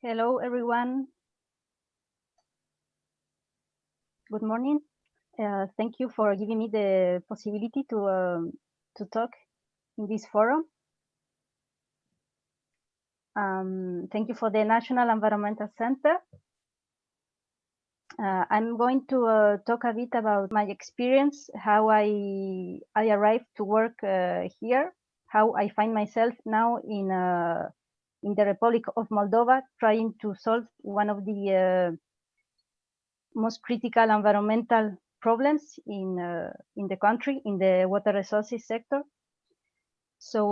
Hello, everyone. Good morning. Thank you for giving me the possibility to talk in this forum. Thank you for the National Environmental Center. I'm going to talk a bit about my experience, how I arrived to work here, how I find myself now in the Republic of Moldova, trying to solve one of the most critical environmental problems in the country, in the water resources sector. So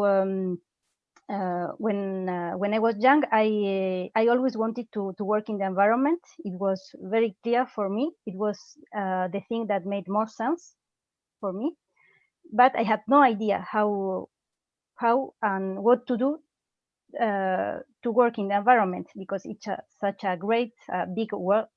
when I was young, I always wanted to work in the environment. It was very clear for me. It was the thing that made more sense for me, but I had no idea how and what to do to work in the environment, because it's such a great big word.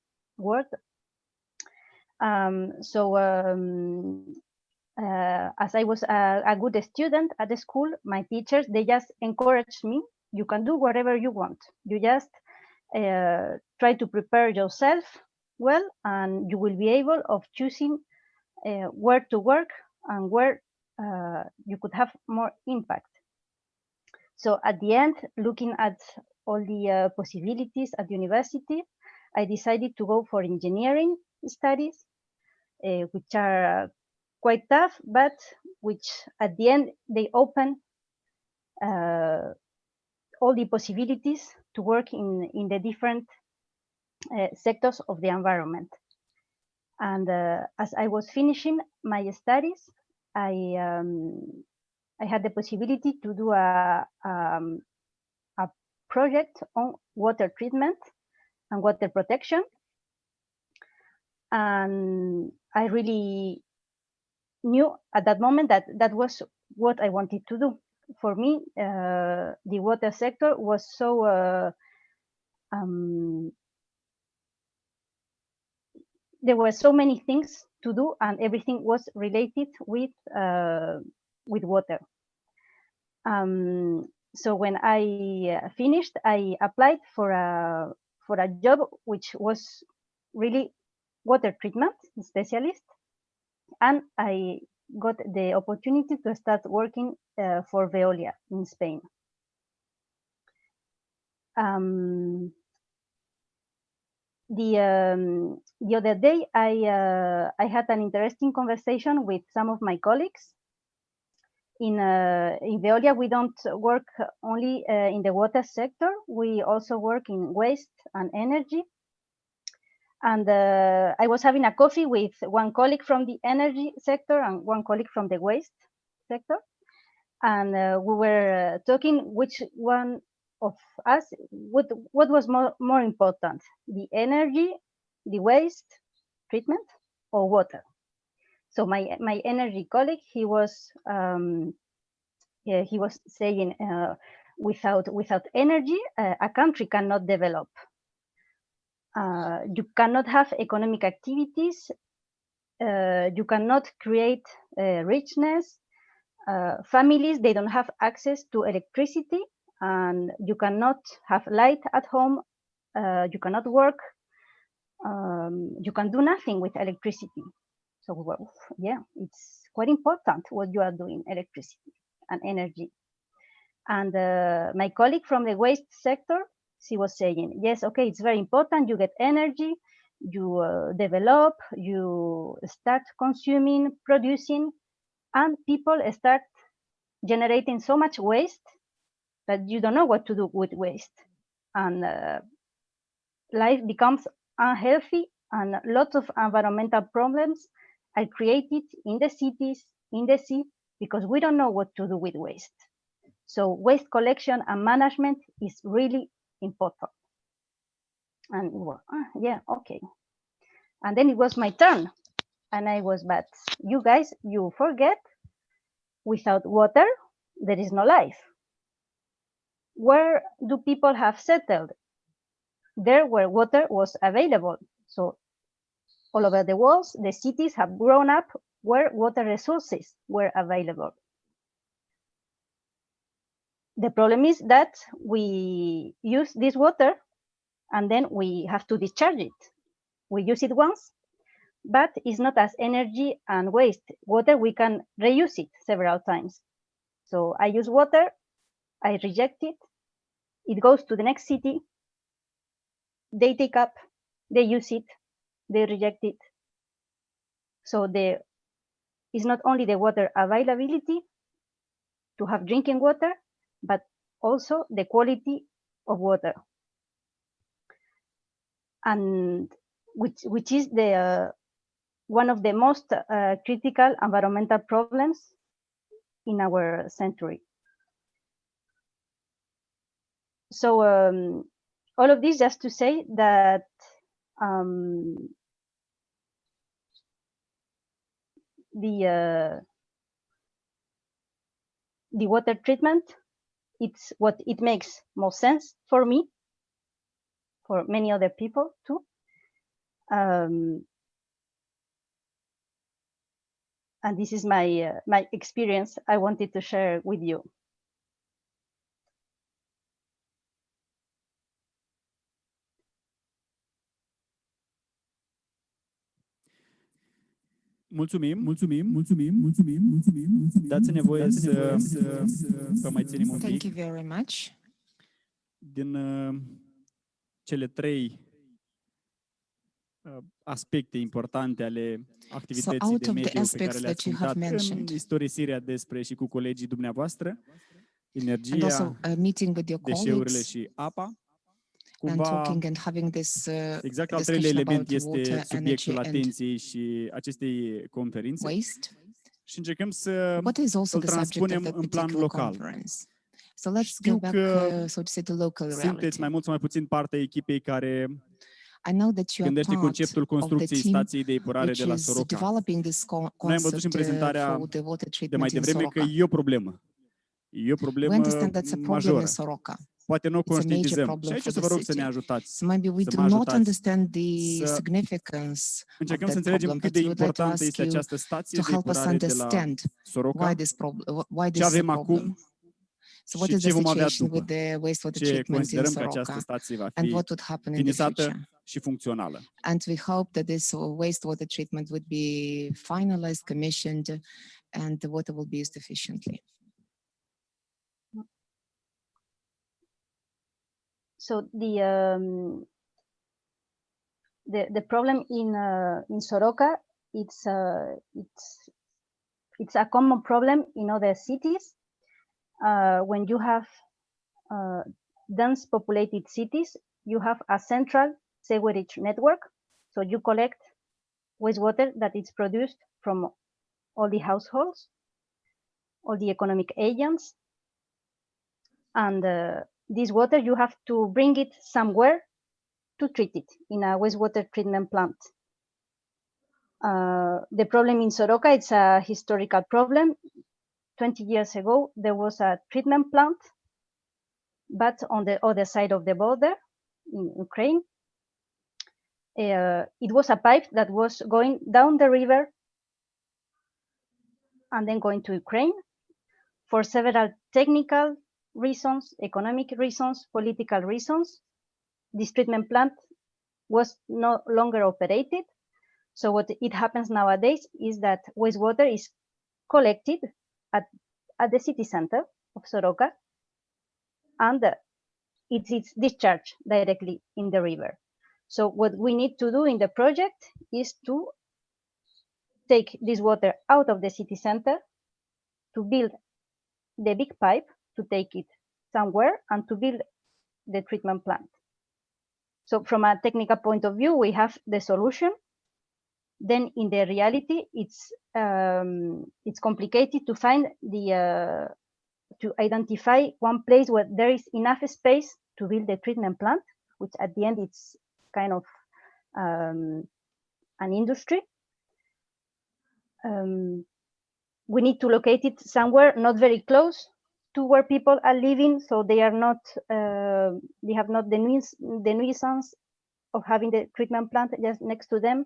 As I was a good student at the school, my teachers, they just encouraged me. You can do whatever you want. You just try to prepare yourself well, and you will be able of choosing where to work and where you could have more impact. So at the end, looking at all the possibilities at university, I decided to go for engineering studies, which are quite tough, but which at the end, they open all the possibilities to work in the different sectors of the environment. And as I was finishing my studies, I had the possibility to do a project on water treatment and water protection. And I really knew at that moment that that was what I wanted to do. For me, the water sector was so there were so many things to do, and everything was related with water. So when I finished, I applied for a job which was really water treatment specialist, and I got the opportunity to start working for Veolia in Spain. The other day, I had an interesting conversation with some of my colleagues. In Veolia, we don't work only in the water sector. We also work in waste and energy. And I was having a coffee with one colleague from the energy sector and one colleague from the waste sector. And we were talking which one of us, what was more important, the energy, the waste treatment, or water. So my energy colleague, he was saying without energy, a country cannot develop. You cannot have economic activities. You cannot create richness. Families, they don't have access to electricity, and you cannot have light at home. You cannot work. You can do nothing with electricity. So, well, yeah, it's quite important what you are doing, electricity and energy. And my colleague from the waste sector, she was saying, yes, okay, it's very important. You get energy, you develop, you start consuming, producing, and people start generating so much waste that you don't know what to do with waste. And life becomes unhealthy, and lots of environmental problems are created in the cities, in the sea, because we don't know what to do with waste. So waste collection and management is really important. And well, yeah, okay. And then it was my turn. And I was, but you guys, you forget, without water, there is no life. Where do people have settled? There where water was available. So all over the world, the cities have grown up where water resources were available. The problem is that we use this water and then we have to discharge it. We use it once, but it's not as energy and waste. Water, we can reuse it several times. So I use water, I reject it, it goes to the next city, they take up, they use it, they reject it. So it's not only the water availability to have drinking water, but also the quality of water. And which is the one of the most critical environmental problems in our century. So all of this just to say that the water treatment, it's what it makes most sense for me, for many other people too. And this is my experience I wanted to share with you. Mulțumim. Dați-ne voie să vă mai ținem un pic. Thank you very much. Din cele 3 aspecte importante ale activității de mediu pe care le-ați punctat în istorisirea despre și cu colegii dumneavoastră, energia, deșeurile și apa. Cumva, exact al treilea element este subiectul atenției și acestei conferințe și încercăm să îl transpunem în plan local. Știu că sunteți mai mult sau mai puțin partea echipei care gândește conceptul construcției stației de epurare de la Seureca. Noi am văzut și în prezentarea de mai devreme că e o problemă. E o problemă majoră. Poate nu o conștientizăm. Și aici o să vă rog să ne ajutați, să mă ajutați, să încercăm să înțelegem cât de importantă este această stație de epurare de la Seureca, ce avem acum și ce vom avea după, ce considerăm că această stație va fi finisată și funcțională. And we hope that this wastewater treatment would be finalized, commissioned, and the water will be used efficiently. So the problem in Seureca, it's a common problem in other cities. When you have dense populated cities, you have a central sewerage network. So you collect wastewater that is produced from all the households, all the economic agents, and this water, you have to bring it somewhere to treat it in a wastewater treatment plant. The problem in Seureca, it's a historical problem. 20 years ago, there was a treatment plant, but on the other side of the border in Ukraine, it was a pipe that was going down the river and then going to Ukraine. For several technical reasons, economic reasons, political reasons, this treatment plant was no longer operated. So what it happens nowadays is that wastewater is collected at the city center of Seureca, and it's discharged directly in the river. So what we need to do in the project is to take this water out of the city center, to build the big pipe, to take it somewhere, and to build the treatment plant. So from a technical point of view, we have the solution. Then in the reality, it's complicated to find to identify one place where there is enough space to build the treatment plant, which at the end it's kind of an industry. We need to locate it somewhere not very close to where people are living, so they are not they have not the nuisance of having the treatment plant just next to them.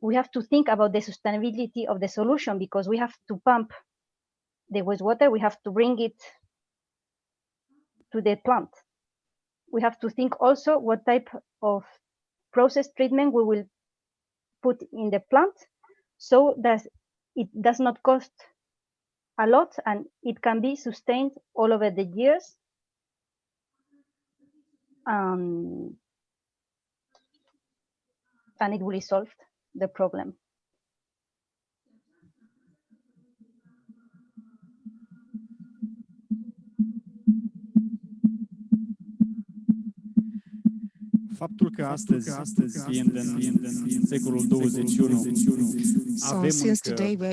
We have to think about the sustainability of the solution, because we have to pump the wastewater, we have to bring it to the plant. we have to think also what type of process treatment we will put in the plant so that it does not cost a lot and it can be sustained all over the years. And it will solve the problem. Faptul că astăzi fiind în secolul 21, avem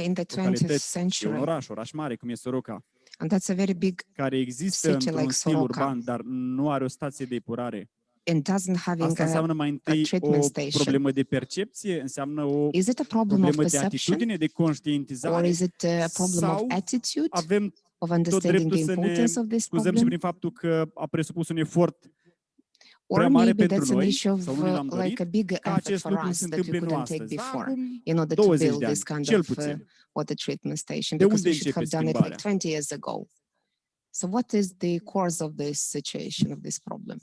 încă localități și oraș mare cum e Seureca, and that's a very big care există city într-un like stil Seureca, urban, dar nu are o stație de epurare. and doesn't having Asta înseamnă mai întâi treatment o station. problemă de percepție, înseamnă o Is it a problem of problemă de perception, atitudine, de or conștientizare, is it a problem of sau attitude, avem of tot understanding dreptul the să ne importance of this scuzăm și problem? prin faptul că a presupus un efort Or prea mare maybe pentru that's an noi, issue of sau nu ne l-am dorit, like a big ca effort acest for lucru us să se that we întâmple nu couldn't take astăzi, dar before acum in order to 20 build de this ani, kind cel of puțin. water treatment station, De because unde we should începe have done it like schimbarea? 20 years ago. So what is the cause of this situation, of this problem?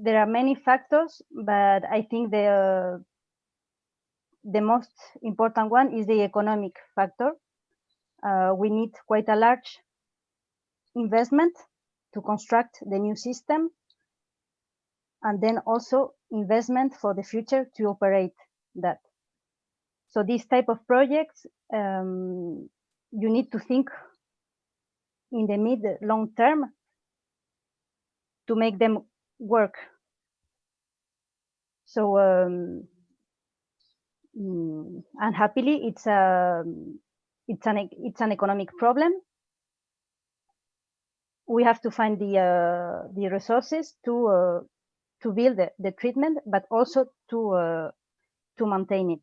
There are many factors, but I think the most important one is the economic factor. We need quite a large investment to construct the new system, and then also investment for the future to operate that. So these type of projects, you need to think in the mid-long term to make them work. So unhappily, it's an economic problem. We have to find the resources to build the treatment, but also to maintain it.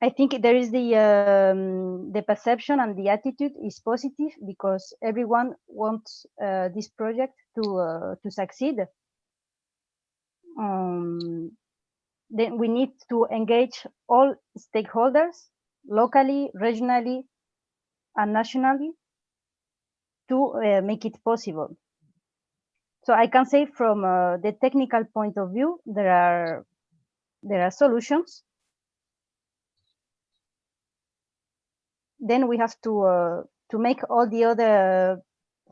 I think there is the perception and the attitude is positive because everyone wants this project to succeed. Then we need to engage all stakeholders, locally, regionally, and nationally, to make it possible. So I can say from the technical point of view, there are solutions. Then we have to make all the other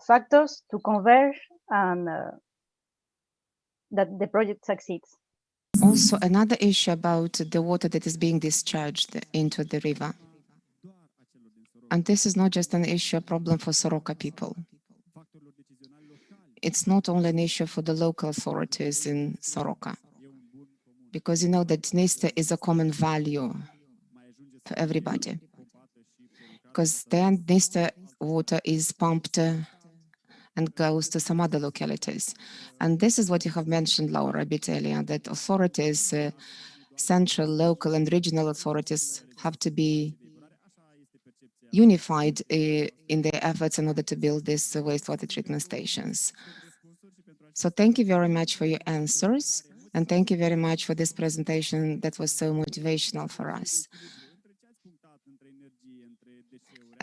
factors to converge and that the project succeeds. Also, another issue about the water that is being discharged into the river. And this is not just an issue, a problem for Seureca people. It's not only an issue for the local authorities in Seureca, because you know that dintre is a common value for everybody. Because then dintre water is pumped and goes to some other localities. And this is what you have mentioned, Laura, a bit earlier, that authorities, central, local, and regional authorities have to be unified in their efforts in order to build these wastewater treatment stations. So thank you very much for your answers, and thank you very much for this presentation that was so motivational for us.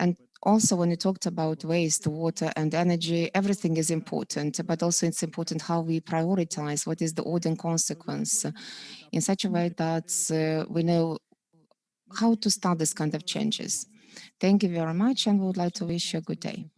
And also, when you talked about waste, water, and energy, everything is important, but also it's important how we prioritize what is the order and consequence in such a way that we know how to start this kind of changes. Thank you very much, and we would like to wish you a good day.